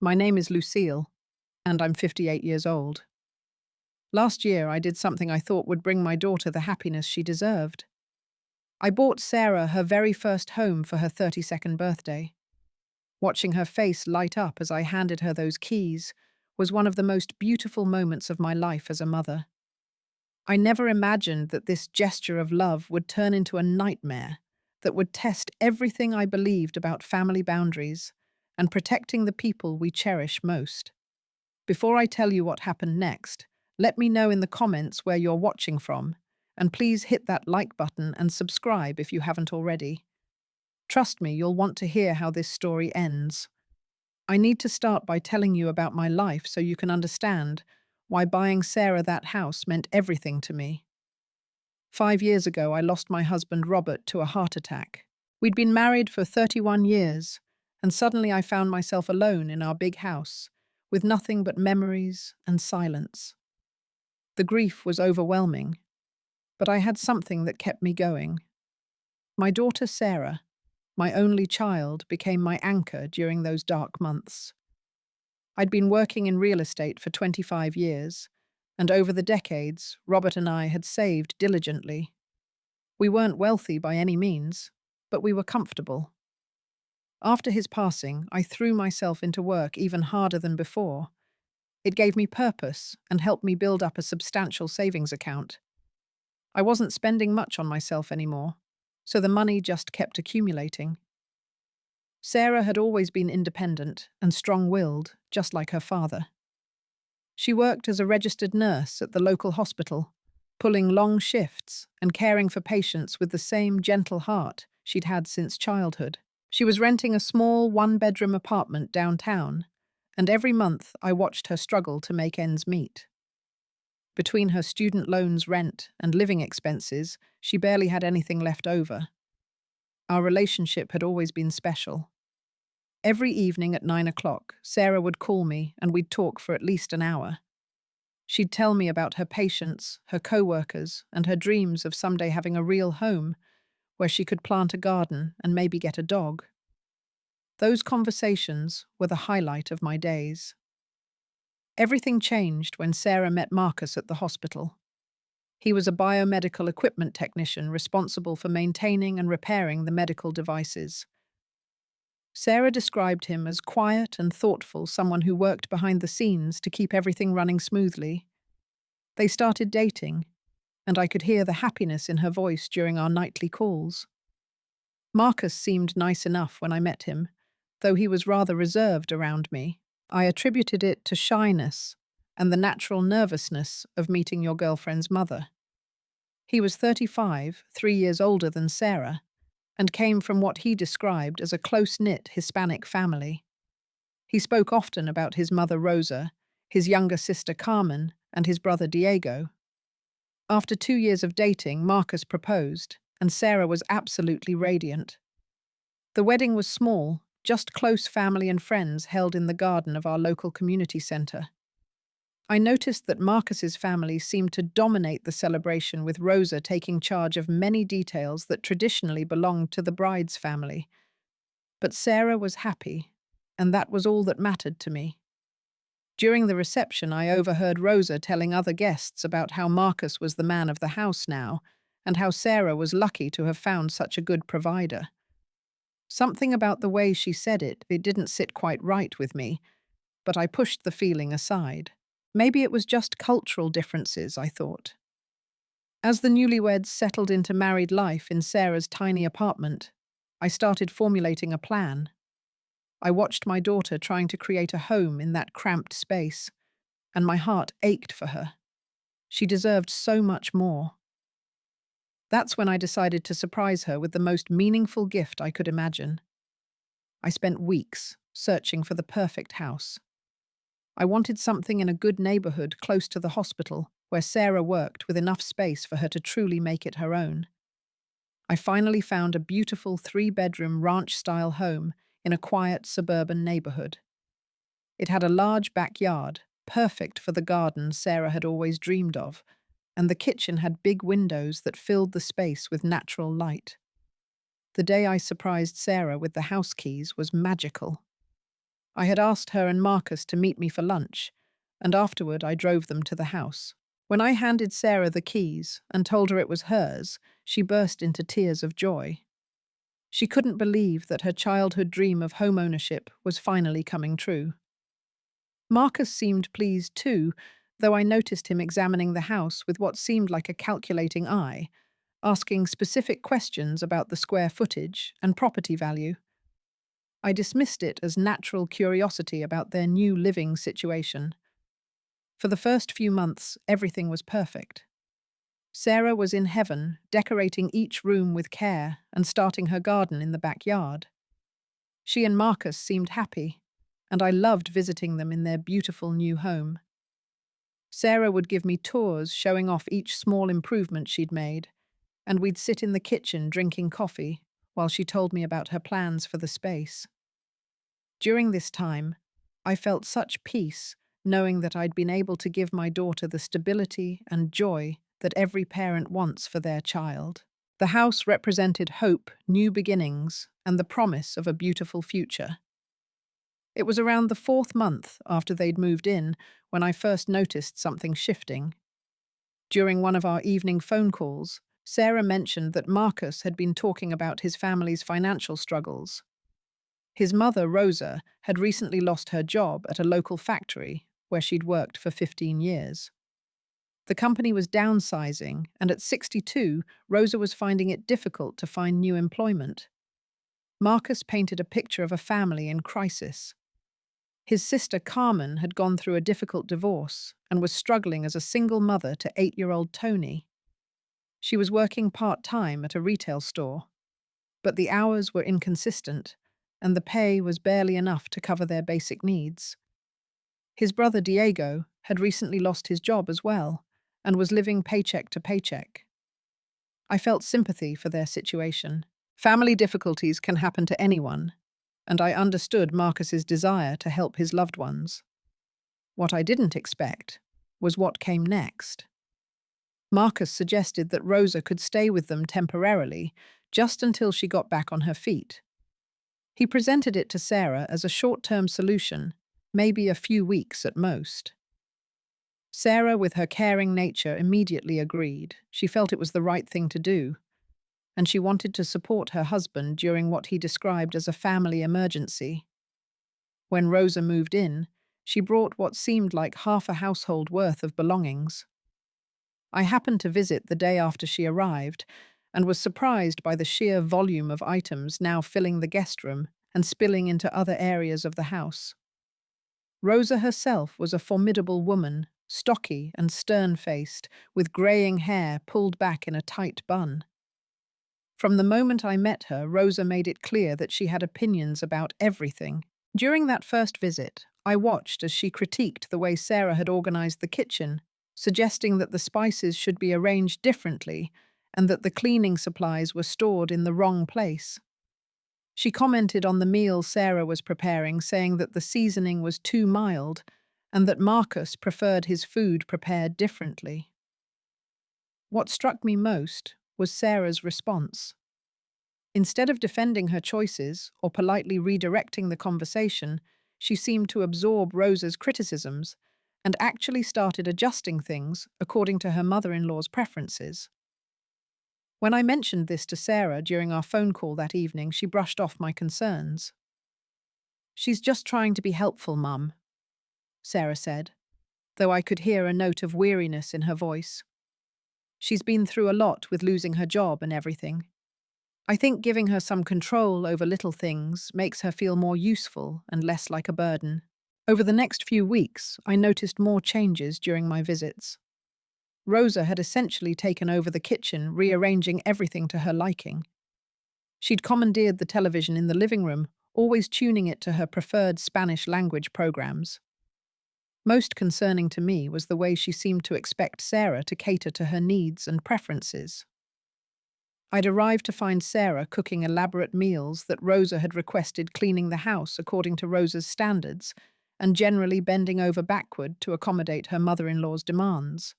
My name is Lucille, and I'm 58 years old. Last year, I did something I thought would bring my daughter the happiness she deserved. I bought Sarah her very first home for her 32nd birthday. Watching her face light up as I handed her those keys was one of the most beautiful moments of my life as a mother. I never imagined that this gesture of love would turn into a nightmare that would test everything I believed about family boundaries and protecting the people we cherish most. Before I tell you what happened next, let me know in the comments where you're watching from, and please hit that like button and subscribe if you haven't already. Trust me, you'll want to hear how this story ends. I need to start by telling you about my life so you can understand why buying Sarah that house meant everything to me. 5 years ago, I lost my husband Robert to a heart attack. We'd been married for 31 years, and suddenly I found myself alone in our big house, with nothing but memories and silence. The grief was overwhelming, but I had something that kept me going. My daughter Sarah, my only child, became my anchor during those dark months. I'd been working in real estate for 25 years, and over the decades, Robert and I had saved diligently. We weren't wealthy by any means, but we were comfortable. After his passing, I threw myself into work even harder than before. It gave me purpose and helped me build up a substantial savings account. I wasn't spending much on myself anymore, so the money just kept accumulating. Sarah had always been independent and strong-willed, just like her father. She worked as a registered nurse at the local hospital, pulling long shifts and caring for patients with the same gentle heart she'd had since childhood. She was renting a small one-bedroom apartment downtown, and every month I watched her struggle to make ends meet. Between her student loans, rent, and living expenses, she barely had anything left over. Our relationship had always been special. Every evening at 9 o'clock, Sarah would call me and we'd talk for at least an hour. She'd tell me about her patients, her co-workers, and her dreams of someday having a real home where she could plant a garden and maybe get a dog. Those conversations were the highlight of my days. Everything changed when Sarah met Marcus at the hospital. He was a biomedical equipment technician responsible for maintaining and repairing the medical devices. Sarah described him as quiet and thoughtful, someone who worked behind the scenes to keep everything running smoothly. They started dating, and I could hear the happiness in her voice during our nightly calls. Marcus seemed nice enough when I met him, though he was rather reserved around me. I attributed it to shyness and the natural nervousness of meeting your girlfriend's mother. He was 35, 3 years older than Sarah, and came from what he described as a close-knit Hispanic family. He spoke often about his mother Rosa, his younger sister Carmen, and his brother Diego. After 2 years of dating, Marcus proposed, and Sarah was absolutely radiant. The wedding was small, just close family and friends held in the garden of our local community center. I noticed that Marcus's family seemed to dominate the celebration, with Rosa taking charge of many details that traditionally belonged to the bride's family. But Sarah was happy, and that was all that mattered to me. During the reception, I overheard Rosa telling other guests about how Marcus was the man of the house now, and how Sarah was lucky to have found such a good provider. Something about the way she said it didn't sit quite right with me, but I pushed the feeling aside. Maybe it was just cultural differences, I thought. As the newlyweds settled into married life in Sarah's tiny apartment, I started formulating a plan. I watched my daughter trying to create a home in that cramped space, and my heart ached for her. She deserved so much more. That's when I decided to surprise her with the most meaningful gift I could imagine. I spent weeks searching for the perfect house. I wanted something in a good neighborhood close to the hospital, where Sarah worked, with enough space for her to truly make it her own. I finally found a beautiful 3-bedroom ranch-style home in a quiet suburban neighborhood. It had a large backyard, perfect for the garden Sarah had always dreamed of, and the kitchen had big windows that filled the space with natural light. The day I surprised Sarah with the house keys was magical. I had asked her and Marcus to meet me for lunch, and afterward I drove them to the house. When I handed Sarah the keys and told her it was hers, she burst into tears of joy. She couldn't believe that her childhood dream of home ownership was finally coming true. Marcus seemed pleased too, though I noticed him examining the house with what seemed like a calculating eye, asking specific questions about the square footage and property value. I dismissed it as natural curiosity about their new living situation. For the first few months, everything was perfect. Sarah was in heaven, decorating each room with care and starting her garden in the backyard. She and Marcus seemed happy, and I loved visiting them in their beautiful new home. Sarah would give me tours showing off each small improvement she'd made, and we'd sit in the kitchen drinking coffee while she told me about her plans for the space. During this time, I felt such peace knowing that I'd been able to give my daughter the stability and joy that every parent wants for their child. The house represented hope, new beginnings, and the promise of a beautiful future. It was around the 4th month after they'd moved in when I first noticed something shifting. During one of our evening phone calls, Sarah mentioned that Marcus had been talking about his family's financial struggles. His mother, Rosa, had recently lost her job at a local factory where she'd worked for 15 years. The company was downsizing, and at 62, Rosa was finding it difficult to find new employment. Marcus painted a picture of a family in crisis. His sister Carmen had gone through a difficult divorce and was struggling as a single mother to 8-year-old Tony. She was working part-time at a retail store, but the hours were inconsistent and the pay was barely enough to cover their basic needs. His brother Diego had recently lost his job as well and was living paycheck to paycheck. I felt sympathy for their situation. Family difficulties can happen to anyone, and I understood Marcus's desire to help his loved ones. What I didn't expect was what came next. Marcus suggested that Rosa could stay with them temporarily, just until she got back on her feet. He presented it to Sarah as a short-term solution, maybe a few weeks at most. Sarah, with her caring nature, immediately agreed. She felt it was the right thing to do, and she wanted to support her husband during what he described as a family emergency. When Rosa moved in, she brought what seemed like half a household worth of belongings. I happened to visit the day after she arrived and was surprised by the sheer volume of items now filling the guest room and spilling into other areas of the house. Rosa herself was a formidable woman, stocky and stern-faced, with greying hair pulled back in a tight bun. From the moment I met her, Rosa made it clear that she had opinions about everything. During that first visit, I watched as she critiqued the way Sarah had organized the kitchen, suggesting that the spices should be arranged differently and that the cleaning supplies were stored in the wrong place. She commented on the meal Sarah was preparing, saying that the seasoning was too mild and that Marcus preferred his food prepared differently. What struck me most was Sarah's response. Instead of defending her choices or politely redirecting the conversation, she seemed to absorb Rosa's criticisms and actually started adjusting things according to her mother-in-law's preferences. When I mentioned this to Sarah during our phone call that evening, she brushed off my concerns. "She's just trying to be helpful, Mum," Sarah said, though I could hear a note of weariness in her voice. "She's been through a lot with losing her job and everything. I think giving her some control over little things makes her feel more useful and less like a burden." Over the next few weeks, I noticed more changes during my visits. Rosa had essentially taken over the kitchen, rearranging everything to her liking. She'd commandeered the television in the living room, always tuning it to her preferred Spanish language programs. Most concerning to me was the way she seemed to expect Sarah to cater to her needs and preferences. I'd arrived to find Sarah cooking elaborate meals that Rosa had requested, cleaning the house according to Rosa's standards, and generally bending over backward to accommodate her mother-in-law's demands.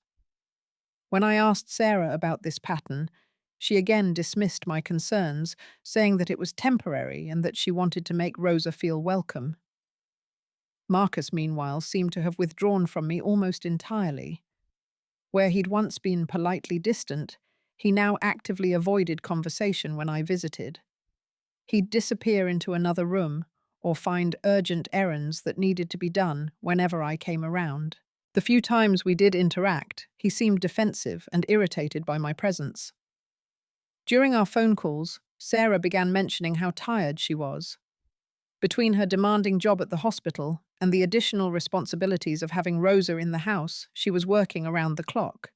When I asked Sarah about this pattern, she again dismissed my concerns, saying that it was temporary and that she wanted to make Rosa feel welcome. Marcus, meanwhile, seemed to have withdrawn from me almost entirely. Where he'd once been politely distant, he now actively avoided conversation when I visited. He'd disappear into another room or find urgent errands that needed to be done whenever I came around. The few times we did interact, he seemed defensive and irritated by my presence. During our phone calls, Sarah began mentioning how tired she was. Between her demanding job at the hospital and the additional responsibilities of having Rosa in the house, she was working around the clock.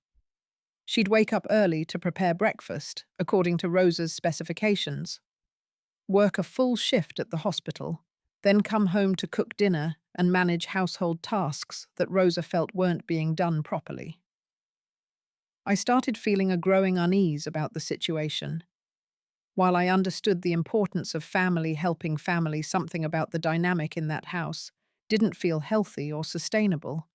She'd wake up early to prepare breakfast, according to Rosa's specifications, work a full shift at the hospital, then come home to cook dinner and manage household tasks that Rosa felt weren't being done properly. I started feeling a growing unease about the situation. While I understood the importance of family helping family, something about the dynamic in that house didn't feel healthy or sustainable.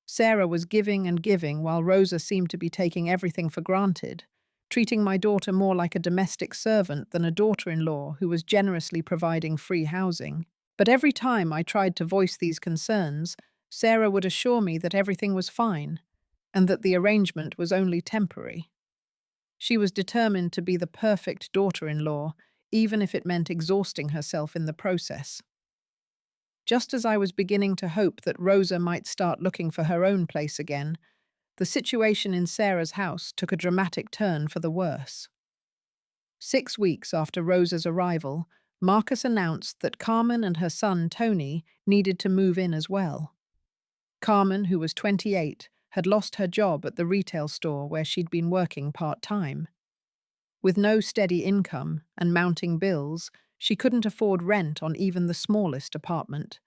Sarah was giving and giving while Rosa seemed to be taking everything for granted, treating my daughter more like a domestic servant than a daughter-in-law who was generously providing free housing. But every time I tried to voice these concerns, Sarah would assure me that everything was fine and that the arrangement was only temporary. She was determined to be the perfect daughter-in-law, even if it meant exhausting herself in the process. Just as I was beginning to hope that Rosa might start looking for her own place again, the situation in Sarah's house took a dramatic turn for the worse. 6 weeks after Rosa's arrival, Marcus announced that Carmen and her son Tony needed to move in as well. Carmen, who was 28, had lost her job at the retail store where she'd been working part-time. With no steady income and mounting bills, she couldn't afford rent on even the smallest apartment.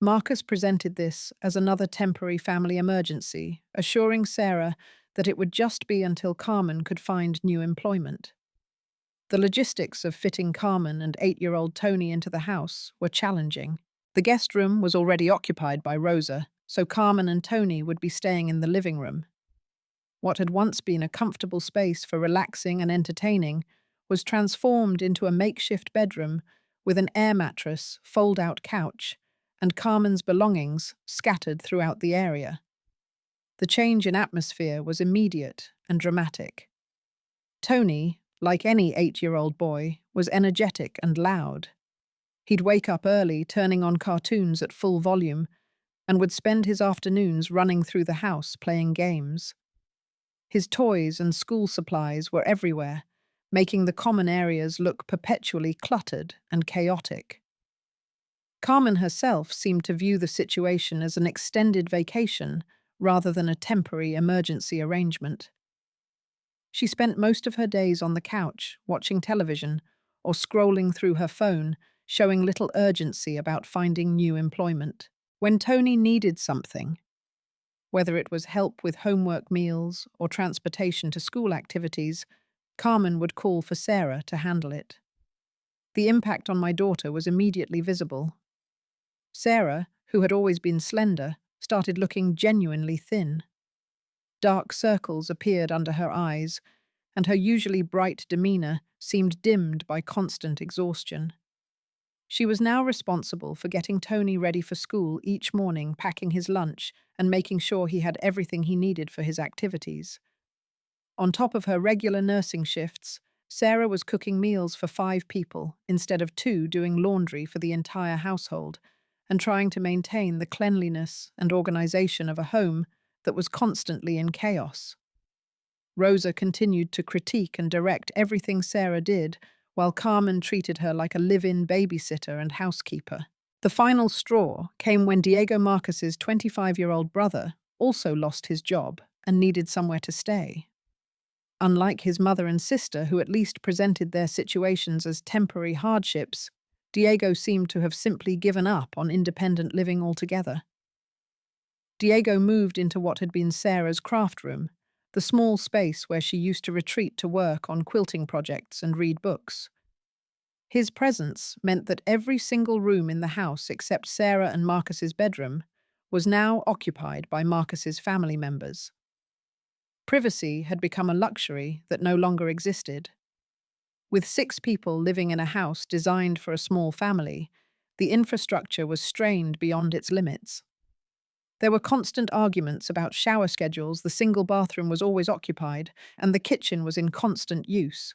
Marcus presented this as another temporary family emergency, assuring Sarah that it would just be until Carmen could find new employment. The logistics of fitting Carmen and 8-year-old Tony into the house were challenging. The guest room was already occupied by Rosa, so Carmen and Tony would be staying in the living room. What had once been a comfortable space for relaxing and entertaining was transformed into a makeshift bedroom with an air mattress, fold-out couch, and Carmen's belongings scattered throughout the area. The change in atmosphere was immediate and dramatic. Tony, like any 8-year-old boy, was energetic and loud. He'd wake up early, turning on cartoons at full volume, and would spend his afternoons running through the house playing games. His toys and school supplies were everywhere, making the common areas look perpetually cluttered and chaotic. Carmen herself seemed to view the situation as an extended vacation rather than a temporary emergency arrangement. She spent most of her days on the couch, watching television, or scrolling through her phone, showing little urgency about finding new employment. When Tony needed something, whether it was help with homework meals or transportation to school activities, Carmen would call for Sarah to handle it. The impact on my daughter was immediately visible. Sarah, who had always been slender, started looking genuinely thin. Dark circles appeared under her eyes, and her usually bright demeanor seemed dimmed by constant exhaustion. She was now responsible for getting Tony ready for school each morning, packing his lunch, and making sure he had everything he needed for his activities. On top of her regular nursing shifts, Sarah was cooking meals for 5 people instead of 2, doing laundry for the entire household, and trying to maintain the cleanliness and organization of a home that was constantly in chaos. Rosa continued to critique and direct everything Sarah did, while Carmen treated her like a live-in babysitter and housekeeper. The final straw came when Diego Marcus's 25-year-old brother also lost his job and needed somewhere to stay. Unlike his mother and sister, who at least presented their situations as temporary hardships, Diego seemed to have simply given up on independent living altogether. Diego moved into what had been Sarah's craft room, the small space where she used to retreat to work on quilting projects and read books. His presence meant that every single room in the house except Sarah and Marcus's bedroom was now occupied by Marcus's family members. Privacy had become a luxury that no longer existed. With 6 people living in a house designed for a small family, The infrastructure was strained beyond its limits. There were constant arguments about shower schedules, the single bathroom was always occupied, and the kitchen was in constant use.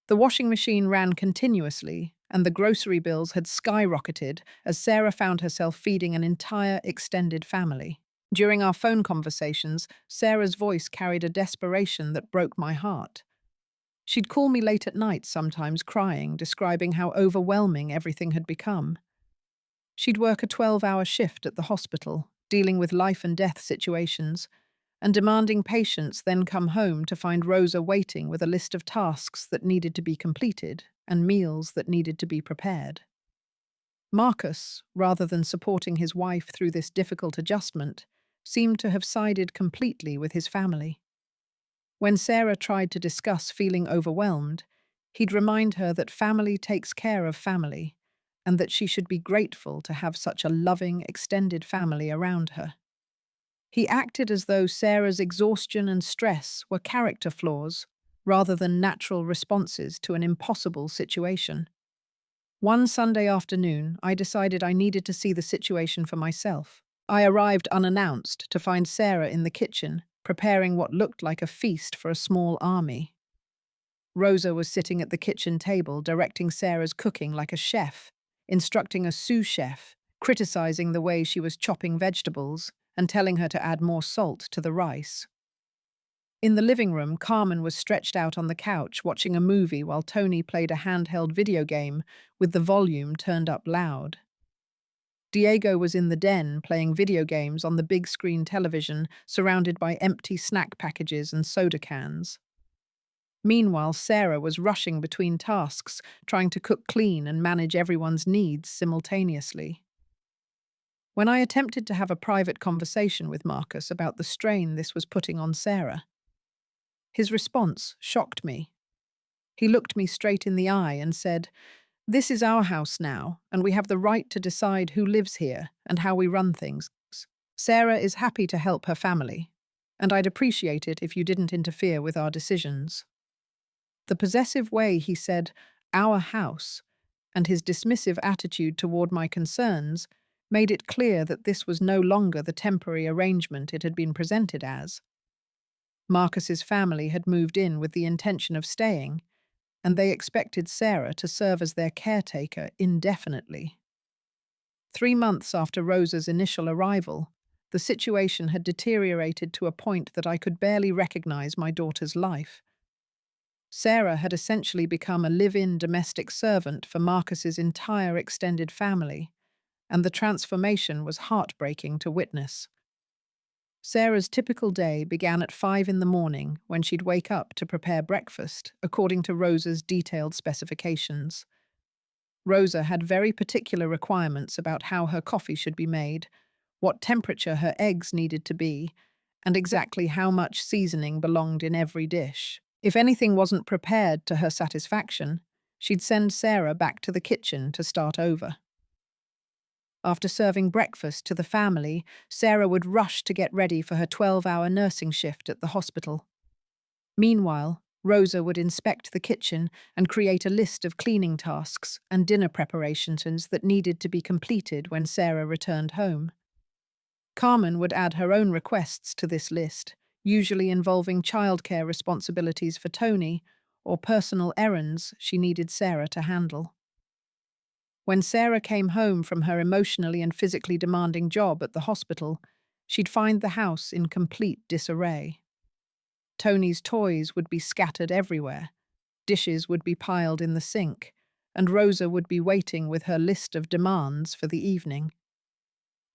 The washing machine ran continuously, and the grocery bills had skyrocketed as Sarah found herself feeding an entire extended family. During our phone conversations, Sarah's voice carried a desperation that broke my heart. She'd call me late at night, sometimes crying, describing how overwhelming everything had become. She'd work a 12-hour shift at the hospital, dealing with life and death situations, and demanding patients then come home to find Rosa waiting with a list of tasks that needed to be completed and meals that needed to be prepared. Marcus, rather than supporting his wife through this difficult adjustment, seemed to have sided completely with his family. When Sarah tried to discuss feeling overwhelmed, he'd remind her that family takes care of family and that she should be grateful to have such a loving, extended family around her. He acted as though Sarah's exhaustion and stress were character flaws rather than natural responses to an impossible situation. One Sunday afternoon, I decided I needed to see the situation for myself. I arrived unannounced to find Sarah in the kitchen, preparing what looked like a feast for a small army. Rosa was sitting at the kitchen table, directing Sarah's cooking like a chef, instructing a sous chef, criticizing the way she was chopping vegetables, and telling her to add more salt to the rice. In the living room, Carmen was stretched out on the couch watching a movie while Tony played a handheld video game with the volume turned up loud. Diego was in the den playing video games on the big screen television, surrounded by empty snack packages and soda cans. Meanwhile, Sarah was rushing between tasks, trying to cook clean and manage everyone's needs simultaneously. When I attempted to have a private conversation with Marcus about the strain this was putting on Sarah, his response shocked me. He looked me straight in the eye and said, "This is our house now, and we have the right to decide who lives here and how we run things. Sarah is happy to help her family, and I'd appreciate it if you didn't interfere with our decisions." The possessive way he said, "our house," and his dismissive attitude toward my concerns made it clear that this was no longer the temporary arrangement it had been presented as. Marcus's family had moved in with the intention of staying, and they expected Sarah to serve as their caretaker indefinitely. 3 months after Rosa's initial arrival, the situation had deteriorated to a point that I could barely recognize my daughter's life. Sarah had essentially become a live-in domestic servant for Marcus's entire extended family, and the transformation was heartbreaking to witness. Sarah's typical day began at 5 in the morning when she'd wake up to prepare breakfast, according to Rosa's detailed specifications. Rosa had very particular requirements about how her coffee should be made, what temperature her eggs needed to be, and exactly how much seasoning belonged in every dish. If anything wasn't prepared to her satisfaction, she'd send Sarah back to the kitchen to start over. After serving breakfast to the family, Sarah would rush to get ready for her 12-hour nursing shift at the hospital. Meanwhile, Rosa would inspect the kitchen and create a list of cleaning tasks and dinner preparations that needed to be completed when Sarah returned home. Carmen would add her own requests to this list, usually involving childcare responsibilities for Tony or personal errands she needed Sarah to handle. When Sarah came home from her emotionally and physically demanding job at the hospital, she'd find the house in complete disarray. Tony's toys would be scattered everywhere, dishes would be piled in the sink, and Rosa would be waiting with her list of demands for the evening.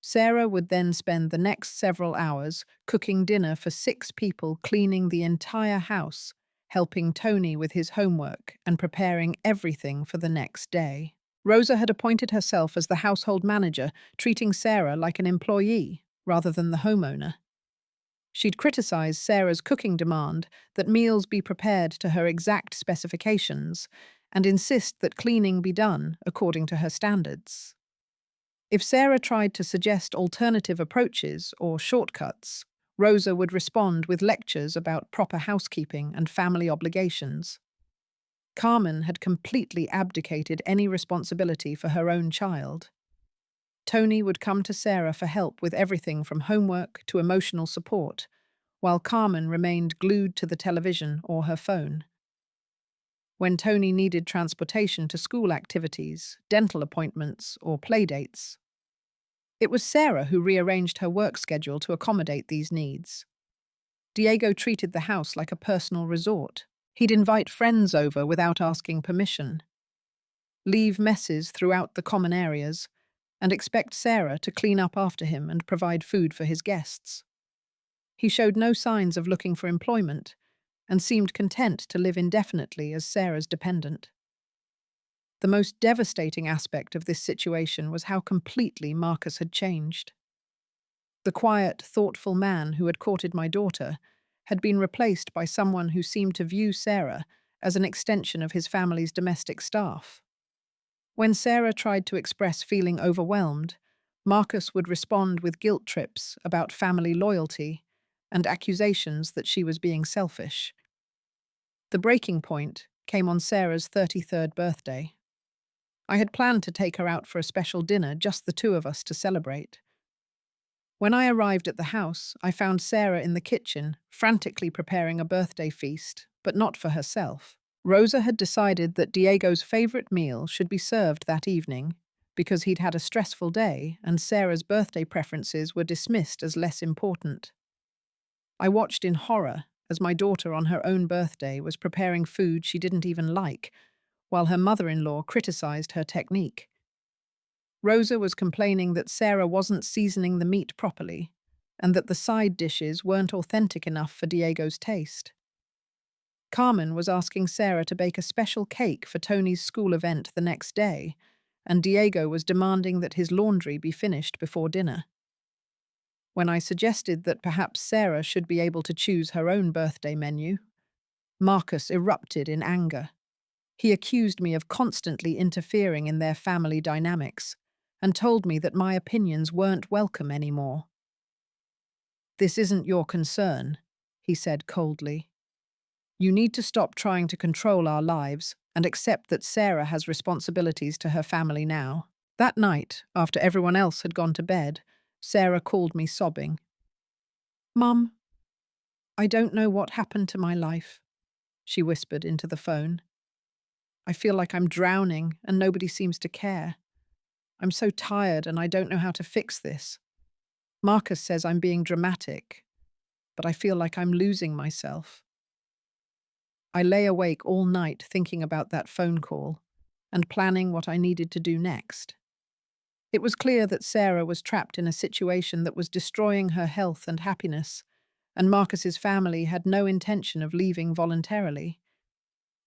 Sarah would then spend the next several hours cooking dinner for 6 people, cleaning the entire house, helping Tony with his homework, and preparing everything for the next day. Rosa had appointed herself as the household manager, treating Sarah like an employee rather than the homeowner. She'd criticize Sarah's cooking demand that meals be prepared to her exact specifications and insist that cleaning be done according to her standards. If Sarah tried to suggest alternative approaches or shortcuts, Rosa would respond with lectures about proper housekeeping and family obligations. Carmen had completely abdicated any responsibility for her own child. Tony would come to Sarah for help with everything from homework to emotional support, while Carmen remained glued to the television or her phone. When Tony needed transportation to school activities, dental appointments, or playdates, it was Sarah who rearranged her work schedule to accommodate these needs. Diego treated the house like a personal resort. He'd invite friends over without asking permission, leave messes throughout the common areas, and expect Sarah to clean up after him and provide food for his guests. He showed no signs of looking for employment and seemed content to live indefinitely as Sarah's dependent. The most devastating aspect of this situation was how completely Marcus had changed. The quiet, thoughtful man who had courted my daughter had been replaced by someone who seemed to view Sarah as an extension of his family's domestic staff. When Sarah tried to express feeling overwhelmed, Marcus would respond with guilt trips about family loyalty and accusations that she was being selfish. The breaking point came on Sarah's 33rd birthday. I had planned to take her out for a special dinner, just the two of us to celebrate. When I arrived at the house, I found Sarah in the kitchen, frantically preparing a birthday feast, but not for herself. Rosa had decided that Diego's favorite meal should be served that evening because he'd had a stressful day and Sarah's birthday preferences were dismissed as less important. I watched in horror as my daughter on her own birthday was preparing food she didn't even like, while her mother-in-law criticized her technique. Rosa was complaining that Sarah wasn't seasoning the meat properly and that the side dishes weren't authentic enough for Diego's taste. Carmen was asking Sarah to bake a special cake for Tony's school event the next day, and Diego was demanding that his laundry be finished before dinner. When I suggested that perhaps Sarah should be able to choose her own birthday menu, Marcus erupted in anger. He accused me of constantly interfering in their family dynamics and told me that my opinions weren't welcome anymore. "This isn't your concern," he said coldly. "You need to stop trying to control our lives and accept that Sarah has responsibilities to her family now." That night, after everyone else had gone to bed, Sarah called me sobbing. "Mum, I don't know what happened to my life," she whispered into the phone. "I feel like I'm drowning and nobody seems to care. I'm so tired and I don't know how to fix this. Marcus says I'm being dramatic, but I feel like I'm losing myself." I lay awake all night thinking about that phone call and planning what I needed to do next. It was clear that Sarah was trapped in a situation that was destroying her health and happiness, and Marcus's family had no intention of leaving voluntarily.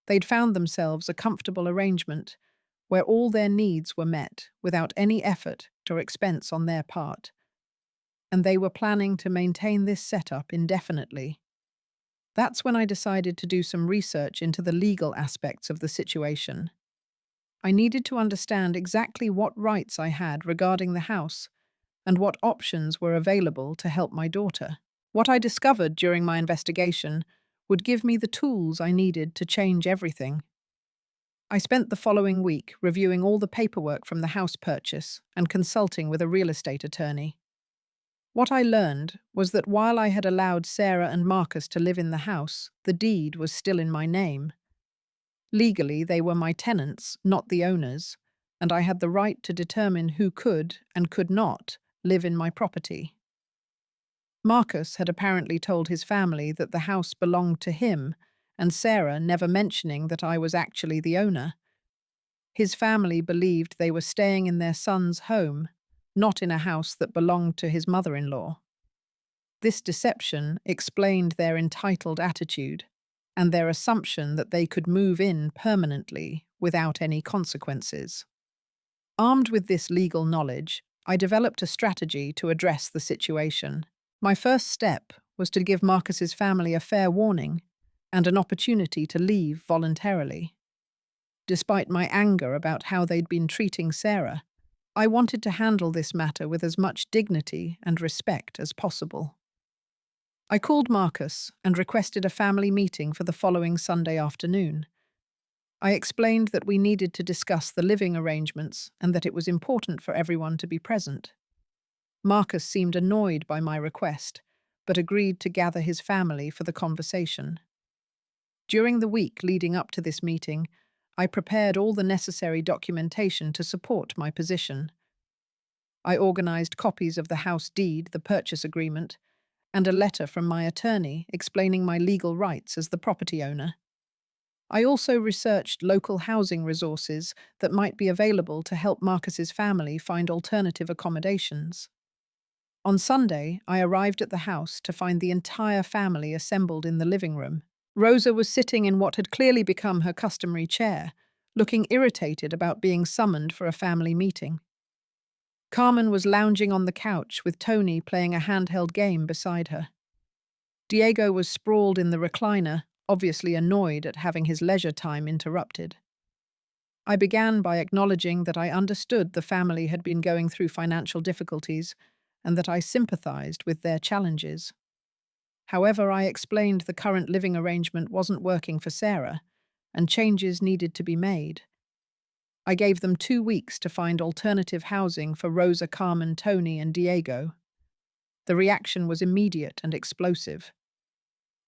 They'd found themselves a comfortable arrangement where all their needs were met without any effort or expense on their part, and they were planning to maintain this setup indefinitely. That's when I decided to do some research into the legal aspects of the situation. I needed to understand exactly what rights I had regarding the house and what options were available to help my daughter. What I discovered during my investigation would give me the tools I needed to change everything. I spent the following week reviewing all the paperwork from the house purchase and consulting with a real estate attorney. What I learned was that while I had allowed Sarah and Marcus to live in the house, the deed was still in my name. Legally, they were my tenants, not the owners, and I had the right to determine who could and could not live in my property. Marcus had apparently told his family that the house belonged to him, and Sarah never mentioning that I was actually the owner. His family believed they were staying in their son's home, not in a house that belonged to his mother-in-law. This deception explained their entitled attitude and their assumption that they could move in permanently without any consequences. Armed with this legal knowledge, I developed a strategy to address the situation. My first step was to give Marcus's family a fair warning and an opportunity to leave voluntarily. Despite my anger about how they'd been treating Sarah, I wanted to handle this matter with as much dignity and respect as possible. I called Marcus and requested a family meeting for the following Sunday afternoon. I explained that we needed to discuss the living arrangements and that it was important for everyone to be present. Marcus seemed annoyed by my request, but agreed to gather his family for the conversation. During the week leading up to this meeting, I prepared all the necessary documentation to support my position. I organized copies of the house deed, the purchase agreement, and a letter from my attorney explaining my legal rights as the property owner. I also researched local housing resources that might be available to help Marcus's family find alternative accommodations. On Sunday, I arrived at the house to find the entire family assembled in the living room. Rosa was sitting in what had clearly become her customary chair, looking irritated about being summoned for a family meeting. Carmen was lounging on the couch with Tony playing a handheld game beside her. Diego was sprawled in the recliner, obviously annoyed at having his leisure time interrupted. I began by acknowledging that I understood the family had been going through financial difficulties and that I sympathized with their challenges. However, I explained the current living arrangement wasn't working for Sarah, and changes needed to be made. I gave them 2 weeks to find alternative housing for Rosa, Carmen, Tony, and Diego. The reaction was immediate and explosive.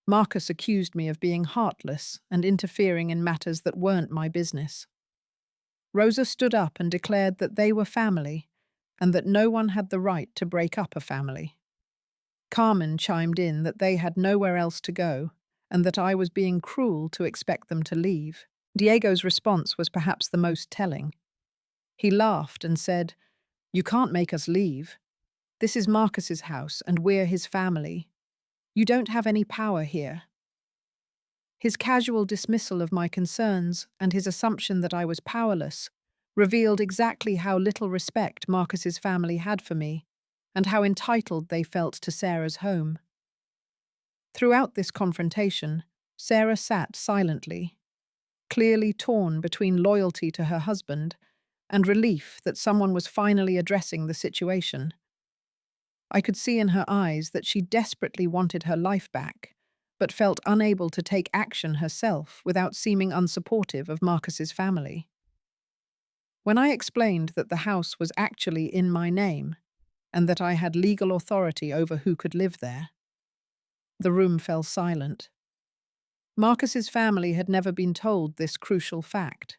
Marcus accused me of being heartless and interfering in matters that weren't my business. Rosa stood up and declared that they were family, and that no one had the right to break up a family. Carmen chimed in that they had nowhere else to go, and that I was being cruel to expect them to leave. Diego's response was perhaps the most telling. He laughed and said, "You can't make us leave. This is Marcus's house, and we're his family. You don't have any power here." His casual dismissal of my concerns and his assumption that I was powerless revealed exactly how little respect Marcus's family had for me and how entitled they felt to Sarah's home. Throughout this confrontation, Sarah sat silently, clearly torn between loyalty to her husband and relief that someone was finally addressing the situation. I could see in her eyes that she desperately wanted her life back, but felt unable to take action herself without seeming unsupportive of Marcus's family. When I explained that the house was actually in my name and that I had legal authority over who could live there, the room fell silent. Marcus's family had never been told this crucial fact.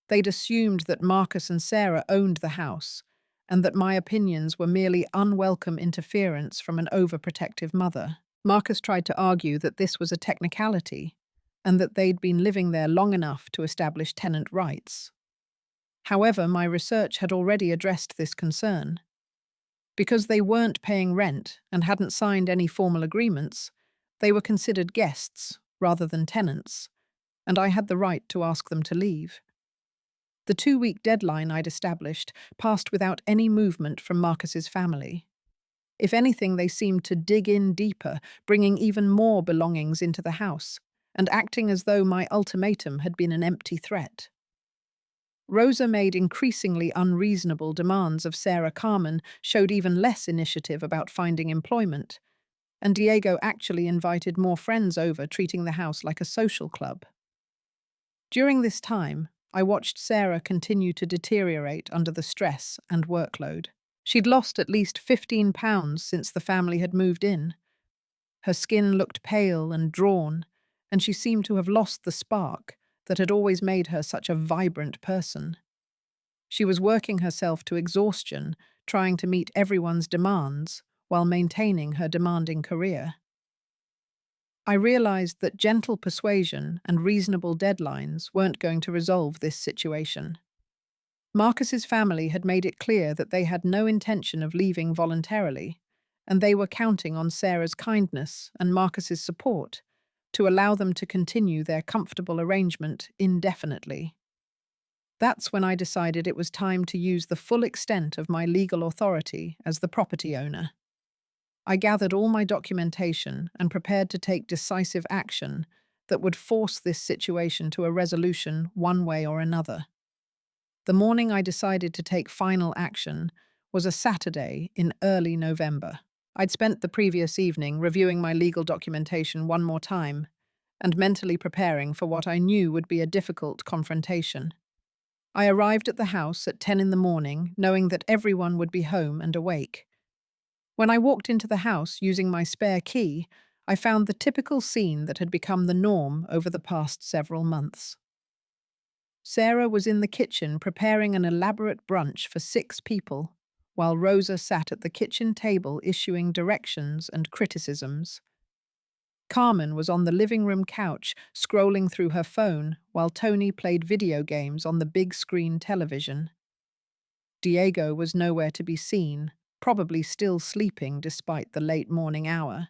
They'd assumed that Marcus and Sarah owned the house and that my opinions were merely unwelcome interference from an overprotective mother. Marcus tried to argue that this was a technicality and that they'd been living there long enough to establish tenant rights. However, my research had already addressed this concern. Because they weren't paying rent and hadn't signed any formal agreements, they were considered guests rather than tenants, and I had the right to ask them to leave. The 2-week deadline I'd established passed without any movement from Marcus's family. If anything, they seemed to dig in deeper, bringing even more belongings into the house, and acting as though my ultimatum had been an empty threat. Rosa made increasingly unreasonable demands of Sarah. Carmen showed even less initiative about finding employment, and Diego actually invited more friends over, treating the house like a social club. During this time, I watched Sarah continue to deteriorate under the stress and workload. She'd lost at least 15 pounds since the family had moved in. Her skin looked pale and drawn, and she seemed to have lost the spark that had always made her such a vibrant person. She was working herself to exhaustion, trying to meet everyone's demands while maintaining her demanding career. I realized that gentle persuasion and reasonable deadlines weren't going to resolve this situation. Marcus's family had made it clear that they had no intention of leaving voluntarily, and they were counting on Sarah's kindness and Marcus's support to allow them to continue their comfortable arrangement indefinitely. That's when I decided it was time to use the full extent of my legal authority as the property owner. I gathered all my documentation and prepared to take decisive action that would force this situation to a resolution one way or another. The morning I decided to take final action was a Saturday in early November. I'd spent the previous evening reviewing my legal documentation one more time and mentally preparing for what I knew would be a difficult confrontation. I arrived at the house at 10 in the morning, knowing that everyone would be home and awake. When I walked into the house using my spare key, I found the typical scene that had become the norm over the past several months. Sarah was in the kitchen preparing an elaborate brunch for 6 people, while Rosa sat at the kitchen table issuing directions and criticisms. Carmen was on the living room couch, scrolling through her phone, while Tony played video games on the big screen television. Diego was nowhere to be seen, probably still sleeping despite the late morning hour.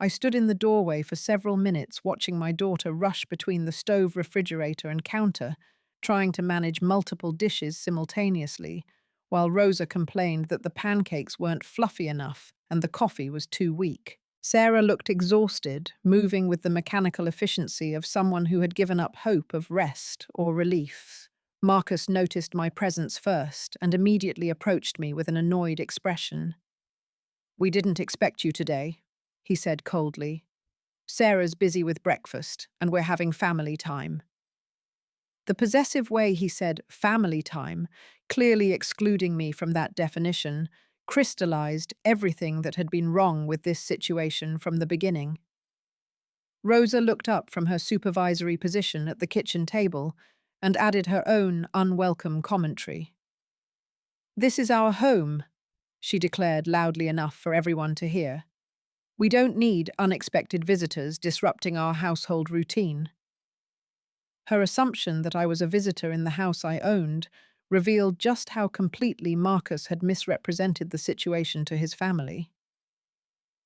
I stood in the doorway for several minutes watching my daughter rush between the stove, refrigerator, and counter, trying to manage multiple dishes simultaneously, while Rosa complained that the pancakes weren't fluffy enough and the coffee was too weak. Sarah looked exhausted, moving with the mechanical efficiency of someone who had given up hope of rest or relief. Marcus noticed my presence first and immediately approached me with an annoyed expression. "We didn't expect you today," he said coldly. "Sarah's busy with breakfast, and we're having family time." The possessive way he said family time, clearly excluding me from that definition, crystallized everything that had been wrong with this situation from the beginning. Rosa looked up from her supervisory position at the kitchen table and added her own unwelcome commentary. "This is our home," she declared loudly enough for everyone to hear. "We don't need unexpected visitors disrupting our household routine." Her assumption that I was a visitor in the house I owned revealed just how completely Marcus had misrepresented the situation to his family.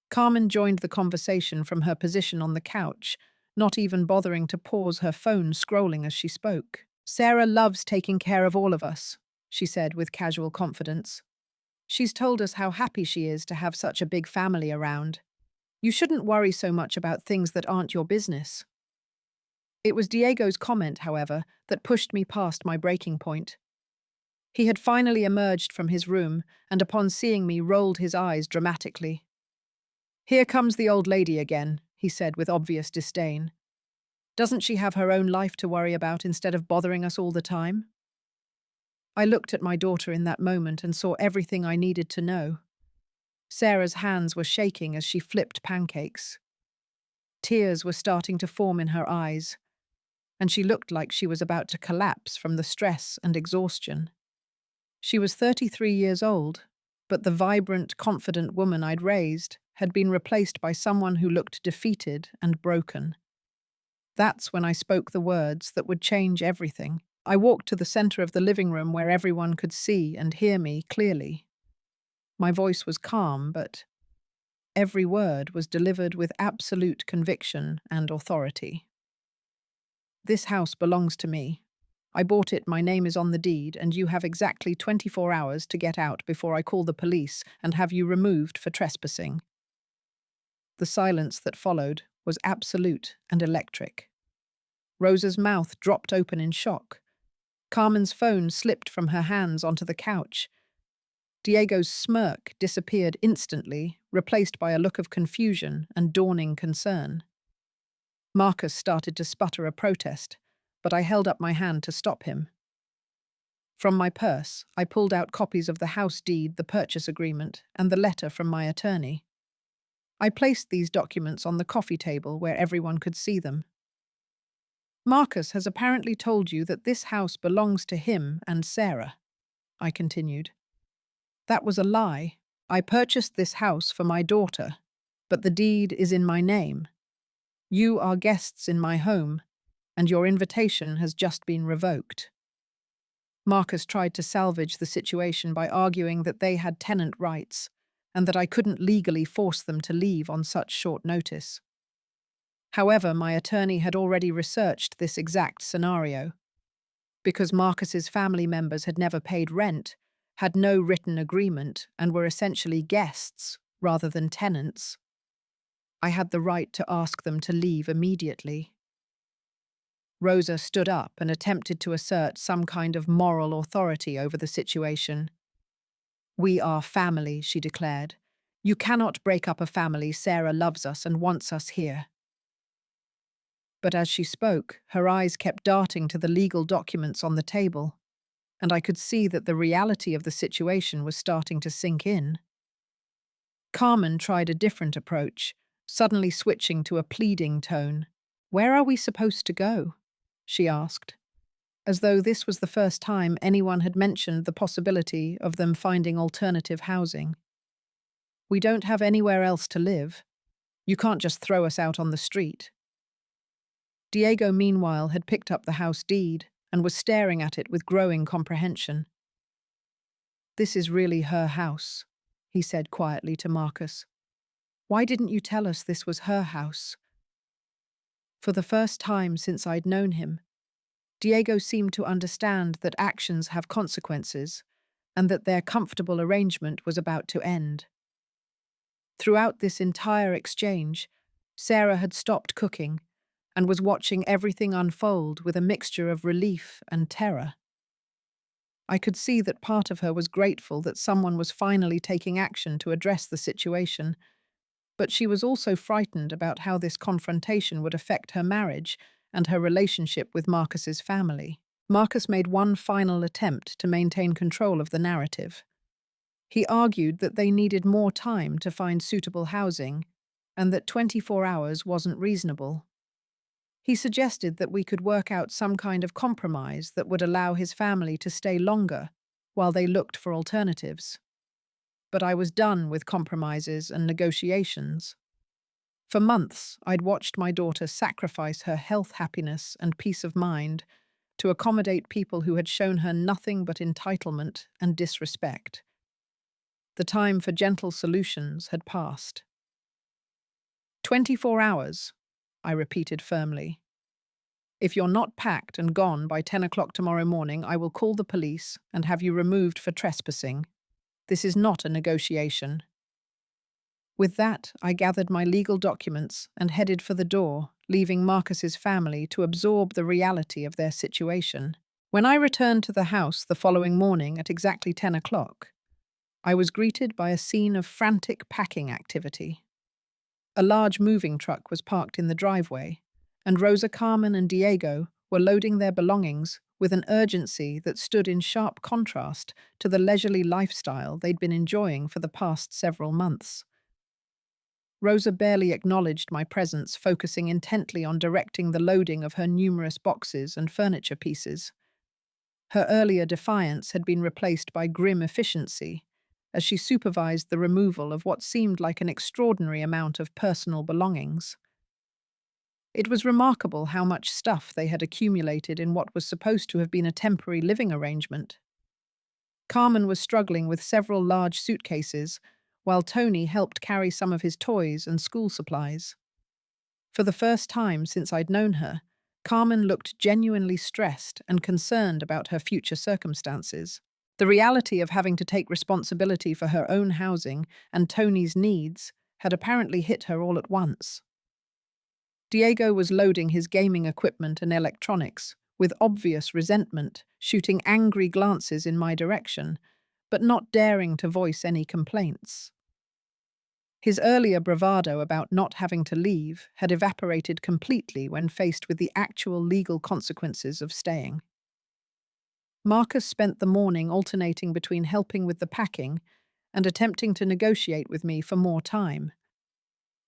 Carmen joined the conversation from her position on the couch, not even bothering to pause her phone scrolling as she spoke. "Sarah loves taking care of all of us," she said with casual confidence. "She's told us how happy she is to have such a big family around. You shouldn't worry so much about things that aren't your business." It was Diego's comment, however, that pushed me past my breaking point. He had finally emerged from his room and upon seeing me rolled his eyes dramatically. "Here comes the old lady again," he said with obvious disdain. "Doesn't she have her own life to worry about instead of bothering us all the time?" I looked at my daughter in that moment and saw everything I needed to know. Sarah's hands were shaking as she flipped pancakes. Tears were starting to form in her eyes, and she looked like she was about to collapse from the stress and exhaustion. She was 33 years old, but the vibrant, confident woman I'd raised had been replaced by someone who looked defeated and broken. That's when I spoke the words that would change everything. I walked to the center of the living room where everyone could see and hear me clearly. My voice was calm, but every word was delivered with absolute conviction and authority. "This house belongs to me. I bought it, my name is on the deed, and you have exactly 24 hours to get out before I call the police and have you removed for trespassing." The silence that followed was absolute and electric. Rosa's mouth dropped open in shock. Carmen's phone slipped from her hands onto the couch. Diego's smirk disappeared instantly, replaced by a look of confusion and dawning concern. Marcus started to sputter a protest, but I held up my hand to stop him. From my purse, I pulled out copies of the house deed, the purchase agreement, and the letter from my attorney. I placed these documents on the coffee table where everyone could see them. "Marcus has apparently told you that this house belongs to him and Sarah," I continued. "That was a lie. I purchased this house for my daughter, but the deed is in my name. You are guests in my home, and your invitation has just been revoked." Marcus tried to salvage the situation by arguing that they had tenant rights and that I couldn't legally force them to leave on such short notice. However, my attorney had already researched this exact scenario. Because Marcus's family members had never paid rent, had no written agreement, and were essentially guests rather than tenants, I had the right to ask them to leave immediately. Rosa stood up and attempted to assert some kind of moral authority over the situation. "We are family," she declared. "You cannot break up a family. Sarah loves us and wants us here." But as she spoke, her eyes kept darting to the legal documents on the table, and I could see that the reality of the situation was starting to sink in. Carmen tried a different approach, suddenly switching to a pleading tone. "Where are we supposed to go?" she asked, as though this was the first time anyone had mentioned the possibility of them finding alternative housing. "We don't have anywhere else to live. You can't just throw us out on the street." Diego, meanwhile, had picked up the house deed and was staring at it with growing comprehension. "This is really her house," he said quietly to Marcus. "Why didn't you tell us this was her house?" For the first time since I'd known him, Diego seemed to understand that actions have consequences and that their comfortable arrangement was about to end. Throughout this entire exchange, Sarah had stopped cooking and was watching everything unfold with a mixture of relief and terror. I could see that part of her was grateful that someone was finally taking action to address the situation, but she was also frightened about how this confrontation would affect her marriage and her relationship with Marcus's family. Marcus made one final attempt to maintain control of the narrative. He argued that they needed more time to find suitable housing and that 24 hours wasn't reasonable. He suggested that we could work out some kind of compromise that would allow his family to stay longer while they looked for alternatives. But I was done with compromises and negotiations. For months, I'd watched my daughter sacrifice her health, happiness, and peace of mind to accommodate people who had shown her nothing but entitlement and disrespect. The time for gentle solutions had passed. 24 hours, I repeated firmly. "If you're not packed and gone by 10 o'clock tomorrow morning, I will call the police and have you removed for trespassing. This is not a negotiation." With that, I gathered my legal documents and headed for the door, leaving Marcus's family to absorb the reality of their situation. When I returned to the house the following morning at exactly 10 o'clock, I was greeted by a scene of frantic packing activity. A large moving truck was parked in the driveway, and Rosa, Carmen, and Diego were loading their belongings with an urgency that stood in sharp contrast to the leisurely lifestyle they'd been enjoying for the past several months. Rosa barely acknowledged my presence, focusing intently on directing the loading of her numerous boxes and furniture pieces. Her earlier defiance had been replaced by grim efficiency, as she supervised the removal of what seemed like an extraordinary amount of personal belongings. It was remarkable how much stuff they had accumulated in what was supposed to have been a temporary living arrangement. Carmen was struggling with several large suitcases, while Tony helped carry some of his toys and school supplies. For the first time since I'd known her, Carmen looked genuinely stressed and concerned about her future circumstances. The reality of having to take responsibility for her own housing and Tony's needs had apparently hit her all at once. Diego was loading his gaming equipment and electronics, with obvious resentment, shooting angry glances in my direction, but not daring to voice any complaints. His earlier bravado about not having to leave had evaporated completely when faced with the actual legal consequences of staying. Marcus spent the morning alternating between helping with the packing and attempting to negotiate with me for more time.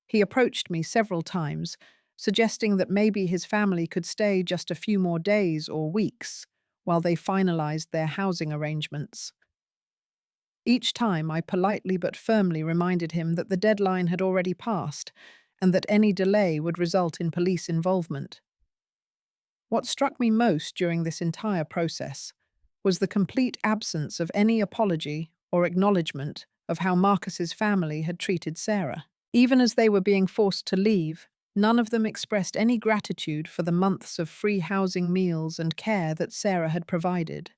He approached me several times, suggesting that maybe his family could stay just a few more days or weeks while they finalized their housing arrangements. Each time I politely but firmly reminded him that the deadline had already passed and that any delay would result in police involvement. What struck me most during this entire process was the complete absence of any apology or acknowledgement of how Marcus's family had treated Sarah. Even as they were being forced to leave, none of them expressed any gratitude for the months of free housing, meals, and care that Sarah had provided.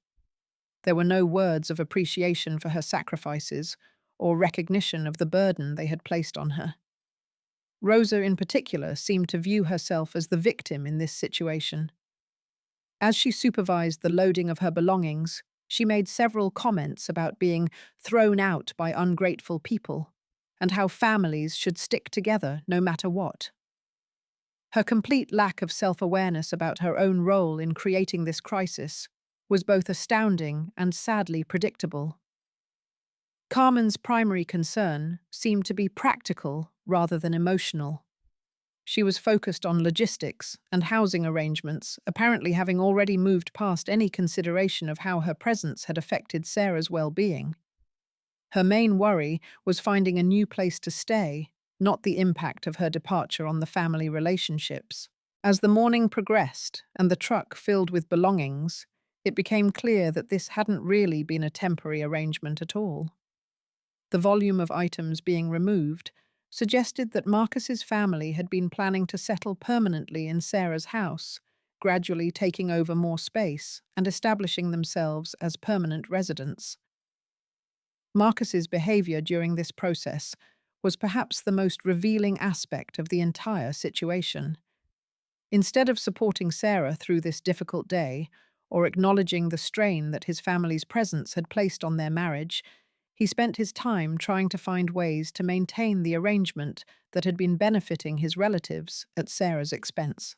There were no words of appreciation for her sacrifices or recognition of the burden they had placed on her. Rosa, in particular, seemed to view herself as the victim in this situation. As she supervised the loading of her belongings, she made several comments about being thrown out by ungrateful people and how families should stick together no matter what. Her complete lack of self-awareness about her own role in creating this crisis was both astounding and sadly predictable. Carmen's primary concern seemed to be practical rather than emotional. She was focused on logistics and housing arrangements, apparently having already moved past any consideration of how her presence had affected Sarah's well-being. Her main worry was finding a new place to stay, not the impact of her departure on the family relationships. As the morning progressed and the truck filled with belongings, it became clear that this hadn't really been a temporary arrangement at all. The volume of items being removed suggested that Marcus's family had been planning to settle permanently in Sarah's house, gradually taking over more space and establishing themselves as permanent residents. Marcus's behavior during this process was perhaps the most revealing aspect of the entire situation. Instead of supporting Sarah through this difficult day, or acknowledging the strain that his family's presence had placed on their marriage, he spent his time trying to find ways to maintain the arrangement that had been benefiting his relatives at Sarah's expense.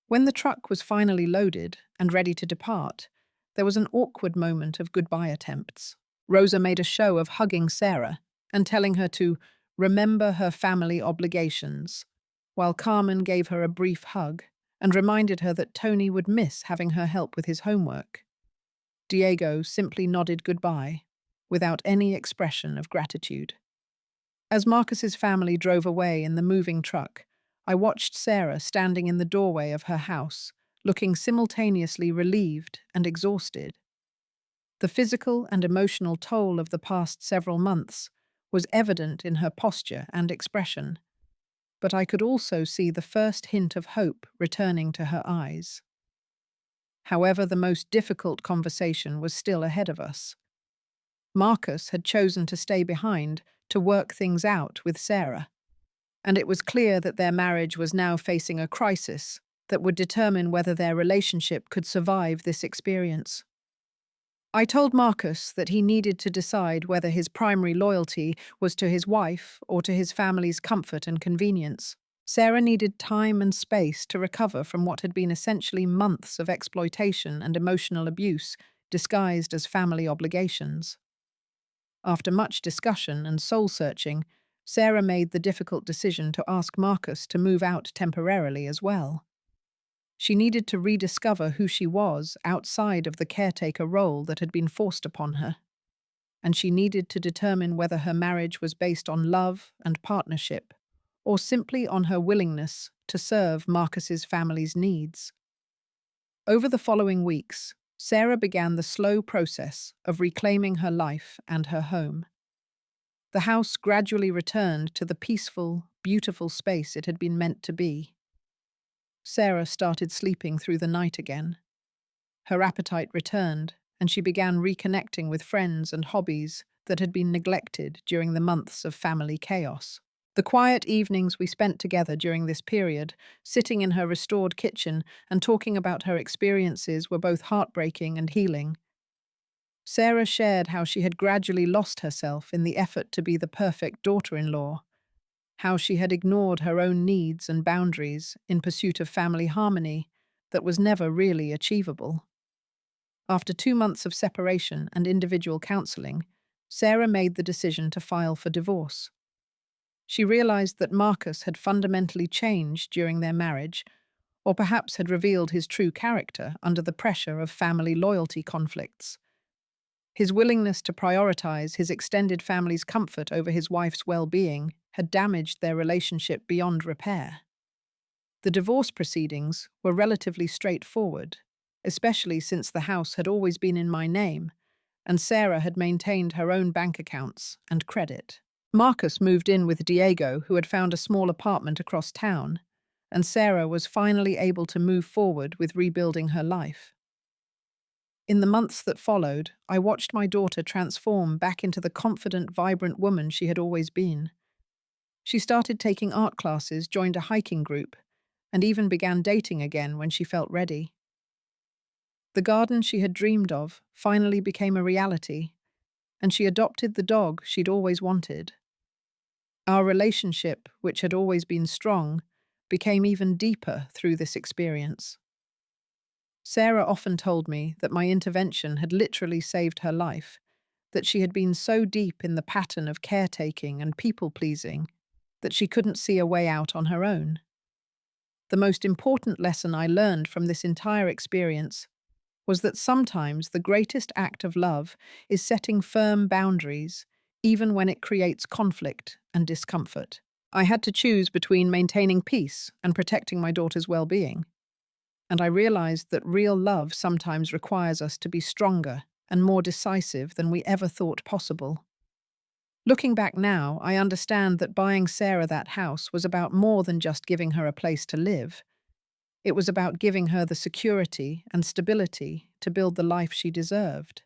When the truck was finally loaded and ready to depart, there was an awkward moment of goodbye attempts. Rosa made a show of hugging Sarah and telling her to remember her family obligations, while Carmen gave her a brief hug and reminded her that Tony would miss having her help with his homework. Diego simply nodded goodbye, without any expression of gratitude. As Marcus's family drove away in the moving truck, I watched Sarah standing in the doorway of her house, looking simultaneously relieved and exhausted. The physical and emotional toll of the past several months was evident in her posture and expression, but I could also see the first hint of hope returning to her eyes. However, the most difficult conversation was still ahead of us. Marcus had chosen to stay behind to work things out with Sarah, and it was clear that their marriage was now facing a crisis that would determine whether their relationship could survive this experience. I told Marcus that he needed to decide whether his primary loyalty was to his wife or to his family's comfort and convenience. Sarah needed time and space to recover from what had been essentially months of exploitation and emotional abuse disguised as family obligations. After much discussion and soul-searching, Sarah made the difficult decision to ask Marcus to move out temporarily as well. She needed to rediscover who she was outside of the caretaker role that had been forced upon her, and she needed to determine whether her marriage was based on love and partnership, or simply on her willingness to serve Marcus's family's needs. Over the following weeks, Sarah began the slow process of reclaiming her life and her home. The house gradually returned to the peaceful, beautiful space it had been meant to be. Sarah started sleeping through the night again. Her appetite returned, and she began reconnecting with friends and hobbies that had been neglected during the months of family chaos. The quiet evenings we spent together during this period, sitting in her restored kitchen and talking about her experiences, were both heartbreaking and healing. Sarah shared how she had gradually lost herself in the effort to be the perfect daughter-in-law, how she had ignored her own needs and boundaries in pursuit of family harmony that was never really achievable. After 2 months of separation and individual counseling, Sarah made the decision to file for divorce. She realized that Marcus had fundamentally changed during their marriage, or perhaps had revealed his true character under the pressure of family loyalty conflicts. His willingness to prioritize his extended family's comfort over his wife's well-being had damaged their relationship beyond repair. The divorce proceedings were relatively straightforward, especially since the house had always been in my name, and Sarah had maintained her own bank accounts and credit. Marcus moved in with Diego, who had found a small apartment across town, and Sarah was finally able to move forward with rebuilding her life. In the months that followed, I watched my daughter transform back into the confident, vibrant woman she had always been. She started taking art classes, joined a hiking group, and even began dating again when she felt ready. The garden she had dreamed of finally became a reality, and she adopted the dog she'd always wanted. Our relationship, which had always been strong, became even deeper through this experience. Sarah often told me that my intervention had literally saved her life, that she had been so deep in the pattern of caretaking and people-pleasing that she couldn't see a way out on her own. The most important lesson I learned from this entire experience was that sometimes the greatest act of love is setting firm boundaries, even when it creates conflict and discomfort. I had to choose between maintaining peace and protecting my daughter's well-being, and I realized that real love sometimes requires us to be stronger and more decisive than we ever thought possible. Looking back now, I understand that buying Sarah that house was about more than just giving her a place to live. It was about giving her the security and stability to build the life she deserved.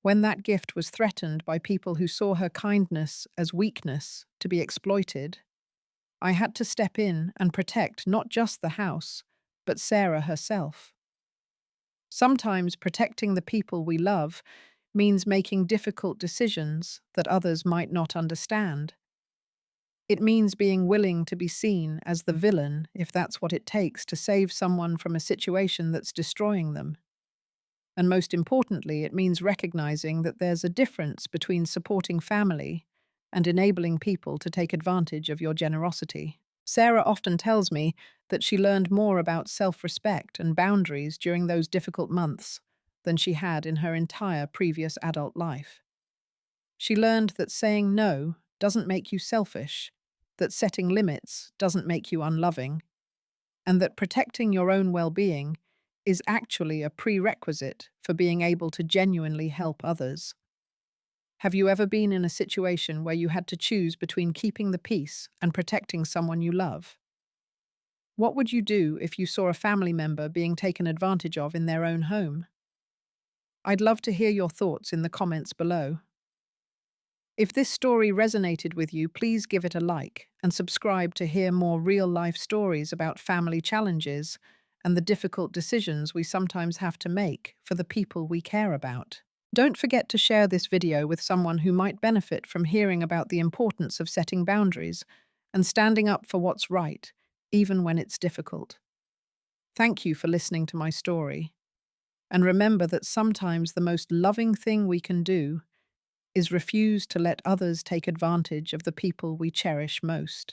When that gift was threatened by people who saw her kindness as weakness to be exploited, I had to step in and protect not just the house, but Sarah herself. Sometimes protecting the people we love means making difficult decisions that others might not understand. It means being willing to be seen as the villain if that's what it takes to save someone from a situation that's destroying them. And most importantly, it means recognizing that there's a difference between supporting family and enabling people to take advantage of your generosity. Sarah often tells me that she learned more about self-respect and boundaries during those difficult months than she had in her entire previous adult life. She learned that saying no doesn't make you selfish, that setting limits doesn't make you unloving, and that protecting your own well-being is actually a prerequisite for being able to genuinely help others. Have you ever been in a situation where you had to choose between keeping the peace and protecting someone you love? What would you do if you saw a family member being taken advantage of in their own home? I'd love to hear your thoughts in the comments below. If this story resonated with you, please give it a like and subscribe to hear more real-life stories about family challenges and the difficult decisions we sometimes have to make for the people we care about. Don't forget to share this video with someone who might benefit from hearing about the importance of setting boundaries and standing up for what's right, even when it's difficult. Thank you for listening to my story. And remember that sometimes the most loving thing we can do is refuse to let others take advantage of the people we cherish most.